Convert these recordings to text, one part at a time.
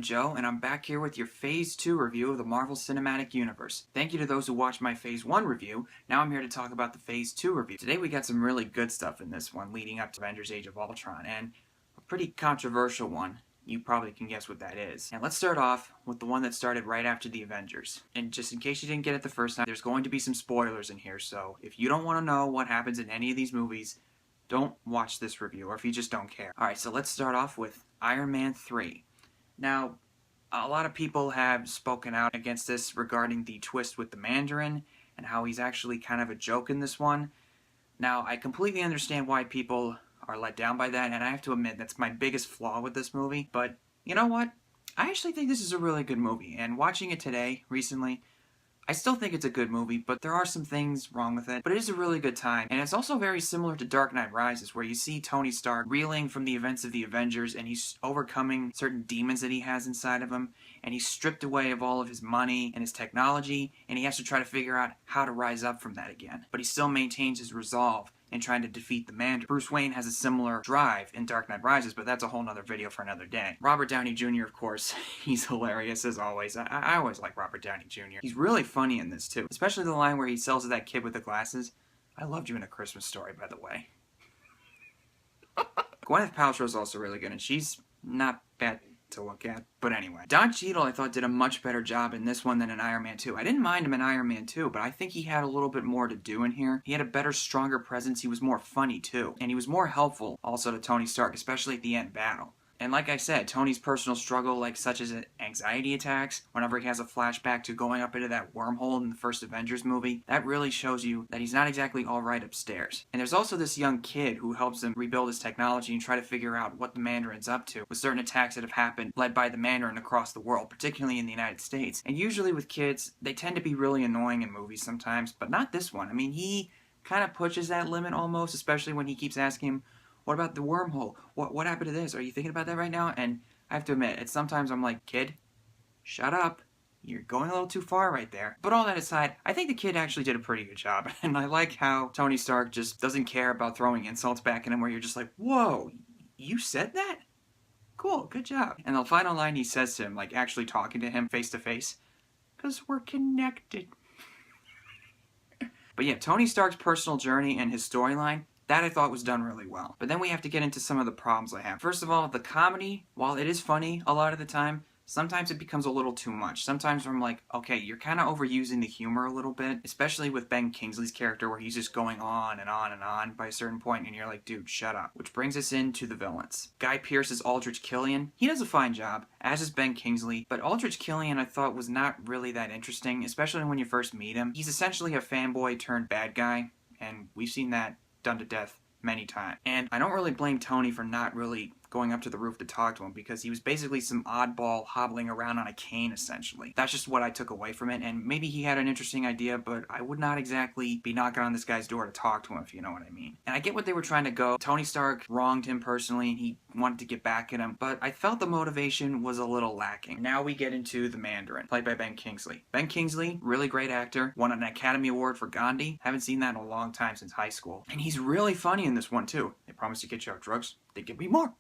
Joe, and I'm back here with your Phase 2 review of the Marvel Cinematic Universe. Thank you to those who watched my Phase 1 review. Now I'm here to talk about the Phase 2 review. Today we got some really good stuff in this one, leading up to Avengers Age of Ultron, and a pretty controversial one. You probably can guess what that is. And let's start off with the one that started right after the Avengers. And just in case you didn't get it the first time, there's going to be some spoilers in here, so if you don't want to know what happens in any of these movies, don't watch this review, or if you just don't care. Alright, so let's start off with Iron Man 3. Now, a lot of people have spoken out against this regarding the twist with the Mandarin and how he's actually kind of a joke in this one. Now, I completely understand why people are let down by that, and I have to admit that's my biggest flaw with this movie. But you know what? I actually think this is a really good movie, and watching it today, recently, I still think it's a good movie, but there are some things wrong with it. But it is a really good time, and it's also very similar to Dark Knight Rises, where you see Tony Stark reeling from the events of the Avengers, and he's overcoming certain demons that he has inside of him, and he's stripped away of all of his money and his technology, and he has to try to figure out how to rise up from that again. But he still maintains his resolve in trying to defeat the Mandarin. Bruce Wayne has a similar drive in Dark Knight Rises, but that's a whole nother video for another day. Robert Downey Jr., of course, he's hilarious as always. I always like Robert Downey Jr. He's really funny in this too, especially the line where he sells to that kid with the glasses. I loved you in A Christmas Story, by the way. Gwyneth Paltrow is also really good, and she's not bad to look at. But anyway, Don Cheadle I thought did a much better job in this one than in Iron Man 2. I didn't mind him in Iron Man 2, but I think he had a little bit more to do in here. He had a better, stronger presence. He was more funny too, and he was more helpful also to Tony Stark, especially at the end battle. And like I said, Tony's personal struggle, like such as anxiety attacks, whenever he has a flashback to going up into that wormhole in the first Avengers movie, that really shows you that he's not exactly alright upstairs. And there's also this young kid who helps him rebuild his technology and try to figure out what the Mandarin's up to with certain attacks that have happened led by the Mandarin across the world, particularly in the United States. And usually with kids, they tend to be really annoying in movies sometimes, but not this one. I mean, he kind of pushes that limit almost, especially when he keeps asking him, what about the wormhole? What happened to this? Are you thinking about that right now? And I have to admit, sometimes I'm like, kid, shut up. You're going a little too far right there. But all that aside, I think the kid actually did a pretty good job. And I like how Tony Stark just doesn't care about throwing insults back at him, where you're just like, whoa, you said that? Cool, good job. And the final line he says to him, like actually talking to him face to face, because we're connected. But yeah, Tony Stark's personal journey and his storyline, that I thought was done really well. But then we have to get into some of the problems I have. First of all, the comedy, while it is funny a lot of the time, sometimes it becomes a little too much. Sometimes I'm like, okay, you're kind of overusing the humor a little bit, especially with Ben Kingsley's character where he's just going on and on and on by a certain point, and you're like, dude, shut up. Which brings us into the villains. Guy Pearce is Aldrich Killian. He does a fine job, as is Ben Kingsley, but Aldrich Killian I thought was not really that interesting, especially when you first meet him. He's essentially a fanboy turned bad guy, and we've seen that done to death many times. And I don't really blame Tony for not really going up to the roof to talk to him, because he was basically some oddball hobbling around on a cane, essentially. That's just what I took away from it, and maybe he had an interesting idea, but I would not exactly be knocking on this guy's door to talk to him, if you know what I mean. And I get what they were trying to go. Tony Stark wronged him personally, and he wanted to get back at him, but I felt the motivation was a little lacking. Now we get into the Mandarin, played by Ben Kingsley. Ben Kingsley, really great actor, won an Academy Award for Gandhi. Haven't seen that in a long time, since high school. And he's really funny in this one too. They promise to get you out drugs, they give me more.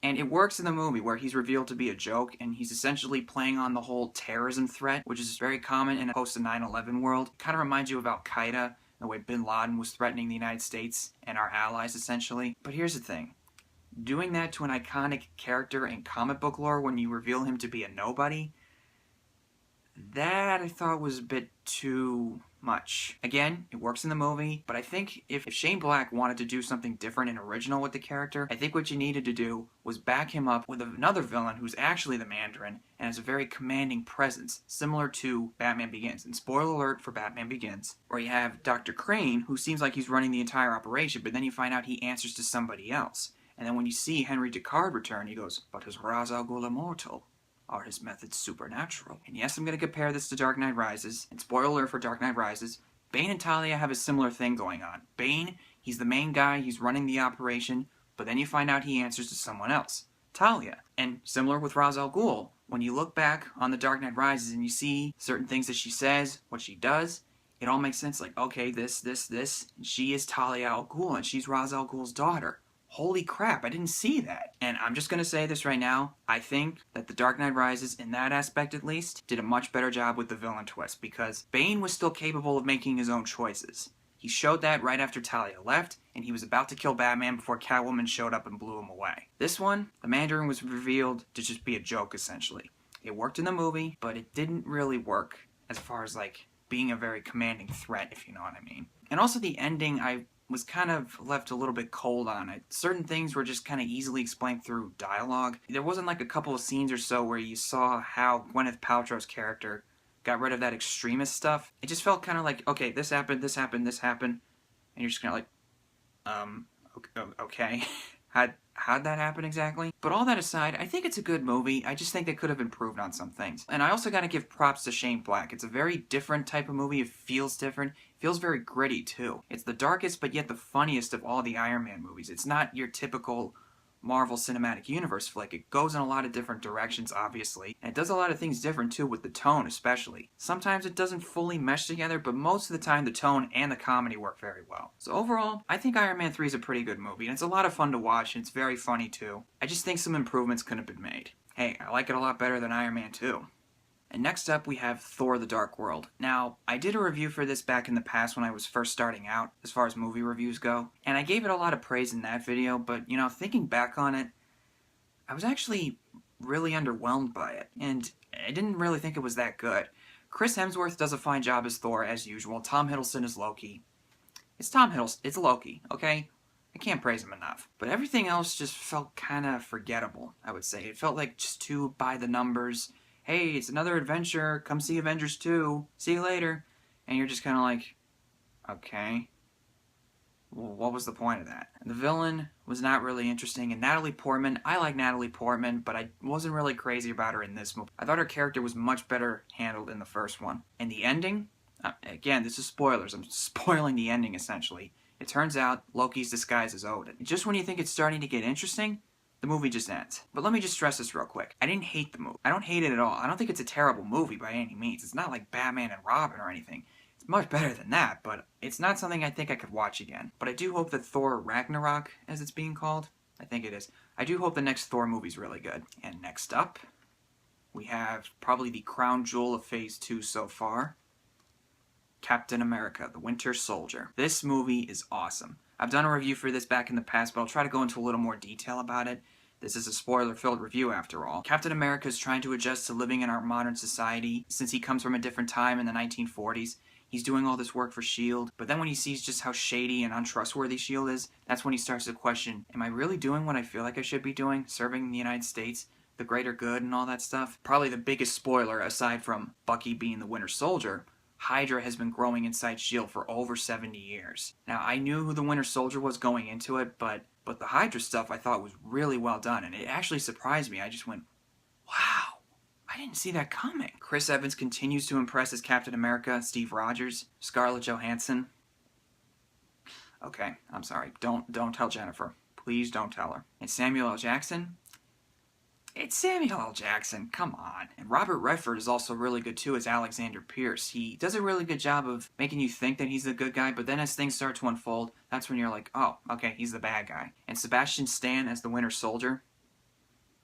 And it works in the movie where he's revealed to be a joke, and he's essentially playing on the whole terrorism threat, which is very common in a post 9/11 world. Kind of reminds you of Al-Qaeda, the way Bin Laden was threatening the United States and our allies, essentially. But here's the thing. Doing that to an iconic character in comic book lore when you reveal him to be a nobody, that I thought was a bit too much. Again, it works in the movie, but I think if Shane Black wanted to do something different and original with the character, I think what you needed to do was back him up with another villain who's actually the Mandarin and has a very commanding presence, similar to Batman Begins. And spoiler alert for Batman Begins, where you have Dr. Crane, who seems like he's running the entire operation, but then you find out he answers to somebody else. And then when you see Henry Ducard return, he goes, but is Ra's al Ghul immortal? Are his methods supernatural? And yes, I'm going to compare this to Dark Knight Rises. And spoiler alert for Dark Knight Rises, Bane and Talia have a similar thing going on. Bane, he's the main guy, he's running the operation, but then you find out he answers to someone else, Talia. And similar with Ra's al Ghul, when you look back on the Dark Knight Rises and you see certain things that she says, what she does, it all makes sense. Like, okay, this, and she is Talia al Ghul, and she's Ra's al Ghul's daughter. holy crap, I didn't see that. And I'm just going to say this right now. I think that The Dark Knight Rises, in that aspect at least, did a much better job with the villain twist, because Bane was still capable of making his own choices. He showed that right after Talia left, and he was about to kill Batman before Catwoman showed up and blew him away. This one, the Mandarin was revealed to just be a joke, essentially. It worked in the movie, but it didn't really work as far as, like, being a very commanding threat, if you know what I mean. And also the ending, I was kind of left a little bit cold on it. Certain things were just kind of easily explained through dialogue. There wasn't like a couple of scenes or so where you saw how Gwyneth Paltrow's character got rid of that extremist stuff. It just felt kind of like, okay, this happened, this happened, this happened, and you're just kind of like, okay. How'd that happen exactly? But all that aside, I think it's a good movie. I just think they could have improved on some things. And I also gotta give props to Shane Black. It's a very different type of movie. It feels different. It feels very gritty, too. It's the darkest, but yet the funniest of all the Iron Man movies. It's not your typical Marvel Cinematic Universe flick. It goes in a lot of different directions, obviously, and it does a lot of things different too, with the tone especially. Sometimes it doesn't fully mesh together, but most of the time the tone and the comedy work very well. So overall, I think Iron Man 3 is a pretty good movie, and it's a lot of fun to watch, and it's very funny too. I just think some improvements could have been made. Hey, I like it a lot better than Iron Man 2. And next up, we have Thor: The Dark World. Now, I did a review for this back in the past when I was first starting out, as far as movie reviews go, and I gave it a lot of praise in that video, but, you know, thinking back on it, I was actually really underwhelmed by it, and I didn't really think it was that good. Chris Hemsworth does a fine job as Thor, as usual. Tom Hiddleston is Loki. It's Tom Hiddleston. It's Loki, okay? I can't praise him enough. But everything else just felt kind of forgettable, I would say. It felt like just too by the numbers. Hey, it's another adventure, come see Avengers 2, see you later. And you're just kind of like, okay, well, what was the point of that? And the villain was not really interesting, and Natalie Portman, I like Natalie Portman, but I wasn't really crazy about her in this movie. I thought her character was much better handled in the first one. And the ending, again, this is spoilers, I'm spoiling the ending essentially. It turns out Loki's disguised as Odin. Just when you think it's starting to get interesting, the movie just ends. But let me just stress this real quick. I didn't hate the movie. I don't hate it at all. I don't think it's a terrible movie by any means. It's not like Batman and Robin or anything. It's much better than that, but it's not something I think I could watch again. But I do hope that Thor Ragnarok, as it's being called, I think it is, I do hope the next Thor movie's really good. And next up, we have probably the crown jewel of Phase 2 so far, Captain America: The Winter Soldier. This movie is awesome. I've done a review for this back in the past, but I'll try to go into a little more detail about it. This is a spoiler-filled review after all. Captain America is trying to adjust to living in our modern society since he comes from a different time in the 1940s. He's doing all this work for S.H.I.E.L.D., but then when he sees just how shady and untrustworthy S.H.I.E.L.D. is, that's when he starts to question, am I really doing what I feel like I should be doing, serving the United States, the greater good and all that stuff? Probably the biggest spoiler, aside from Bucky being the Winter Soldier, Hydra has been growing inside S.H.I.E.L.D. for over 70 years. Now, I knew who the Winter Soldier was going into it, but the Hydra stuff I thought was really well done, and it actually surprised me. I just went, wow, I didn't see that coming. Chris Evans continues to impress as Captain America. Steve Rogers, Scarlett Johansson. Okay, I'm sorry. Don't tell Jennifer. Please don't tell her. And Samuel L. Jackson? It's Samuel L. Jackson, come on. And Robert Redford is also really good too as Alexander Pierce. He does a really good job of making you think that he's the good guy, but then as things start to unfold, that's when you're like, oh, okay, he's the bad guy. And Sebastian Stan as the Winter Soldier,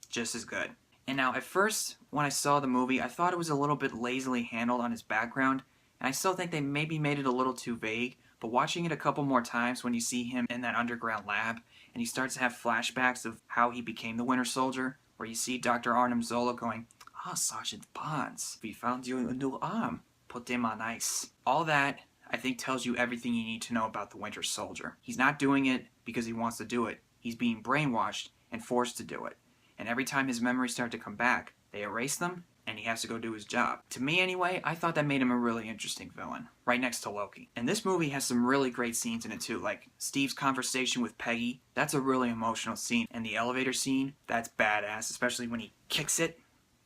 just as good. And now, at first, when I saw the movie, I thought it was a little bit lazily handled on his background, and I still think they maybe made it a little too vague, but watching it a couple more times when you see him in that underground lab, and he starts to have flashbacks of how he became the Winter Soldier, where you see Dr. Arnim Zola going, Sergeant Bonds, we found you a new arm. Put them on ice. All that, I think, tells you everything you need to know about the Winter Soldier. He's not doing it because he wants to do it. He's being brainwashed and forced to do it. And every time his memories start to come back, they erase them, and he has to go do his job. To me, anyway, I thought that made him a really interesting villain, right next to Loki. And this movie has some really great scenes in it too, like Steve's conversation with Peggy. That's a really emotional scene. And the elevator scene, that's badass, especially when he kicks it,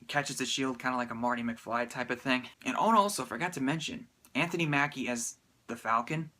catches the shield, kind of like a Marty McFly type of thing. And also, forgot to mention, Anthony Mackie as the Falcon,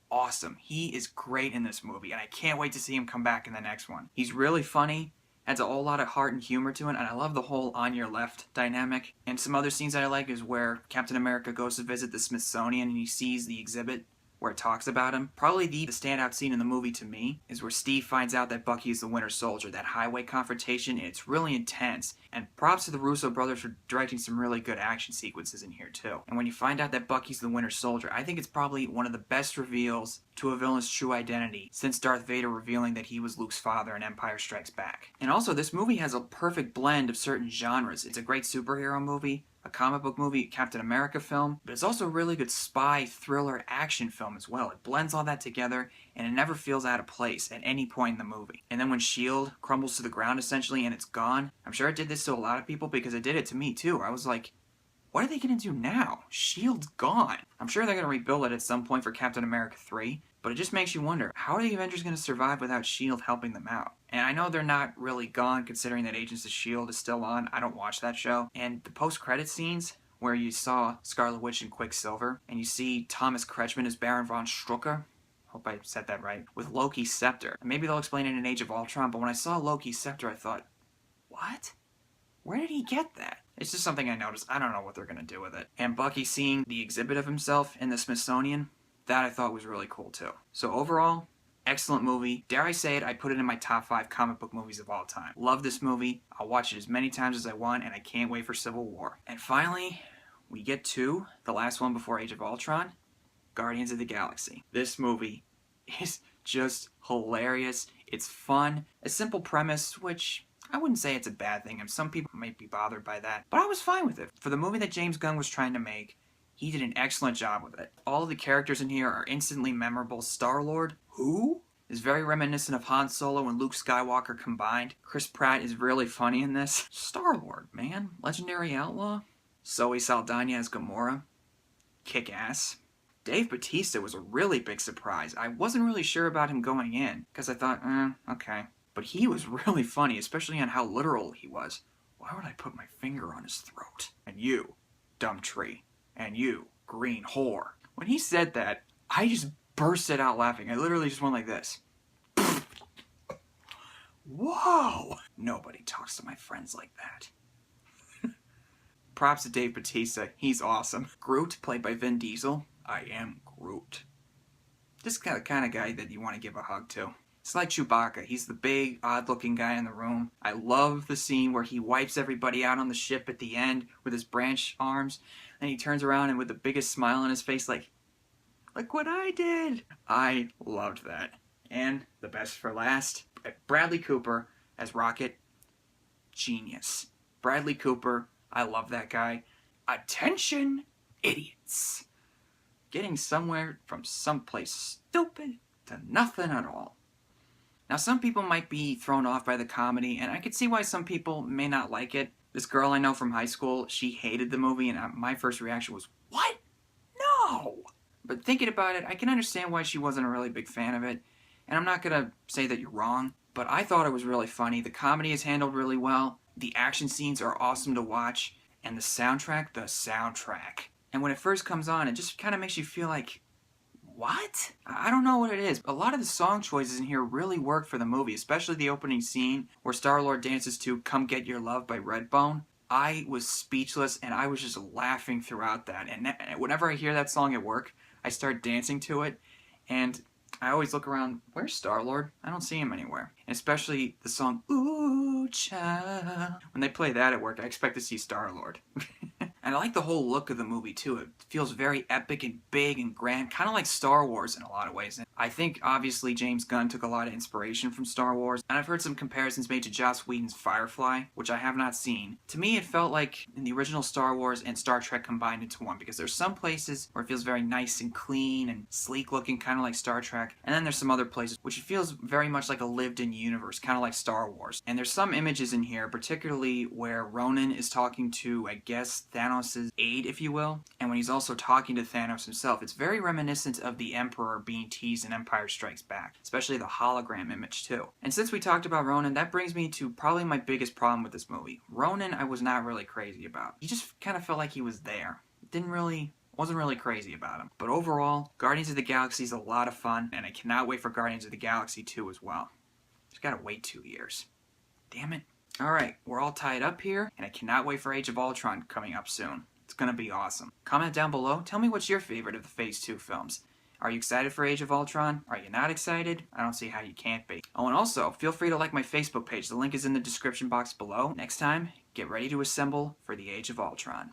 awesome. He is great in this movie, and I can't wait to see him come back in the next one. He's really funny, adds a whole lot of heart and humor to it, and I love the whole on your left dynamic. And some other scenes that I like is where Captain America goes to visit the Smithsonian and he sees the exhibit where it talks about him. Probably the standout scene in the movie to me is where Steve finds out that Bucky is the Winter Soldier, that highway confrontation, and it's really intense. And props to the Russo brothers for directing some really good action sequences in here too. And when you find out that Bucky's the Winter Soldier, I think it's probably one of the best reveals to a villain's true identity since Darth Vader revealing that he was Luke's father in Empire Strikes Back. And also, this movie has a perfect blend of certain genres. It's a great superhero movie, a comic book movie, Captain America film, but it's also a really good spy, thriller, action film as well. It blends all that together, and it never feels out of place at any point in the movie. And then when S.H.I.E.L.D. crumbles to the ground essentially and it's gone, I'm sure it did this to a lot of people because it did it to me too. I was like, what are they going to do now? S.H.I.E.L.D.'s gone. I'm sure they're going to rebuild it at some point for Captain America 3, but it just makes you wonder, how are the Avengers going to survive without S.H.I.E.L.D. helping them out? And I know they're not really gone considering that Agents of S.H.I.E.L.D. is still on. I don't watch that show. And the post-credit scenes where you saw Scarlet Witch and Quicksilver, and you see Thomas Kretschmann as Baron von Strucker, hope I said that right, with Loki's scepter. And maybe they'll explain it in Age of Ultron, but when I saw Loki's scepter, I thought, what? Where did he get that? It's just something I noticed. I don't know what they're going to do with it. And Bucky seeing the exhibit of himself in the Smithsonian, that I thought was really cool too. So overall, excellent movie. Dare I say it, I put it in my top 5 comic book movies of all time. Love this movie. I'll watch it as many times as I want, and I can't wait for Civil War. And finally, we get to the last one before Age of Ultron, Guardians of the Galaxy. This movie is just hilarious. It's fun. A simple premise, which I wouldn't say it's a bad thing, and some people might be bothered by that, but I was fine with it. For the movie that James Gunn was trying to make, he did an excellent job with it. All of the characters in here are instantly memorable. Star-Lord, who is very reminiscent of Han Solo and Luke Skywalker combined. Chris Pratt is really funny in this. Star-Lord, man. Legendary outlaw. Zoe Saldana as Gamora. Kick-ass. Dave Bautista was a really big surprise. I wasn't really sure about him going in, because I thought, okay. But he was really funny, especially on how literal he was. Why would I put my finger on his throat? And you, dumb tree. And you, green whore. When he said that, I just bursted out laughing. I literally just went like this. Whoa! Nobody talks to my friends like that. Props to Dave Bautista. He's awesome. Groot, played by Vin Diesel. I am Groot. This is the kind of guy that you want to give a hug to. It's like Chewbacca. He's the big, odd-looking guy in the room. I love the scene where he wipes everybody out on the ship at the end with his branch arms, and he turns around and with the biggest smile on his face, like, look what I did. I loved that. And the best for last, Bradley Cooper as Rocket. Genius. Bradley Cooper, I love that guy. Attention, idiots. Getting somewhere from someplace stupid to nothing at all. Now, some people might be thrown off by the comedy, and I could see why some people may not like it. This girl I know from high school, she hated the movie, and my first reaction was, what? No! But thinking about it, I can understand why she wasn't a really big fan of it, and I'm not going to say that you're wrong, but I thought it was really funny. The comedy is handled really well, the action scenes are awesome to watch, and the soundtrack. And when it first comes on, it just kind of makes you feel like, what? I don't know what it is. A lot of the song choices in here really work for the movie, especially the opening scene where Star-Lord dances to Come Get Your Love by Redbone. I was speechless, and I was just laughing throughout that. And whenever I hear that song at work, I start dancing to it, and I always look around, where's Star-Lord? I don't see him anywhere. And especially the song, Ooh, Child. When they play that at work, I expect to see Star-Lord. And I like the whole look of the movie, too. It feels very epic and big and grand, kind of like Star Wars in a lot of ways. And I think, obviously, James Gunn took a lot of inspiration from Star Wars. And I've heard some comparisons made to Joss Whedon's Firefly, which I have not seen. To me, it felt like in the original Star Wars and Star Trek combined into one, because there's some places where it feels very nice and clean and sleek looking, kind of like Star Trek. And then there's some other places which it feels very much like a lived-in universe, kind of like Star Wars. And there's some images in here, particularly where Ronan is talking to, I guess, Thanos' aide, if you will, and when he's also talking to Thanos himself, it's very reminiscent of the Emperor being teased in Empire Strikes Back, especially the hologram image too. And since we talked about Ronan, that brings me to probably my biggest problem with this movie. Ronan I was not really crazy about. He just kind of felt like he was there. Wasn't really crazy about him. But overall, Guardians of the Galaxy is a lot of fun, and I cannot wait for Guardians of the Galaxy 2 as well. Just gotta wait 2 years. Damn it. Alright, we're all tied up here, and I cannot wait for Age of Ultron coming up soon. It's gonna be awesome. Comment down below, tell me what's your favorite of the Phase 2 films. Are you excited for Age of Ultron? Are you not excited? I don't see how you can't be. Oh, and also, feel free to like my Facebook page. The link is in the description box below. Next time, get ready to assemble for the Age of Ultron.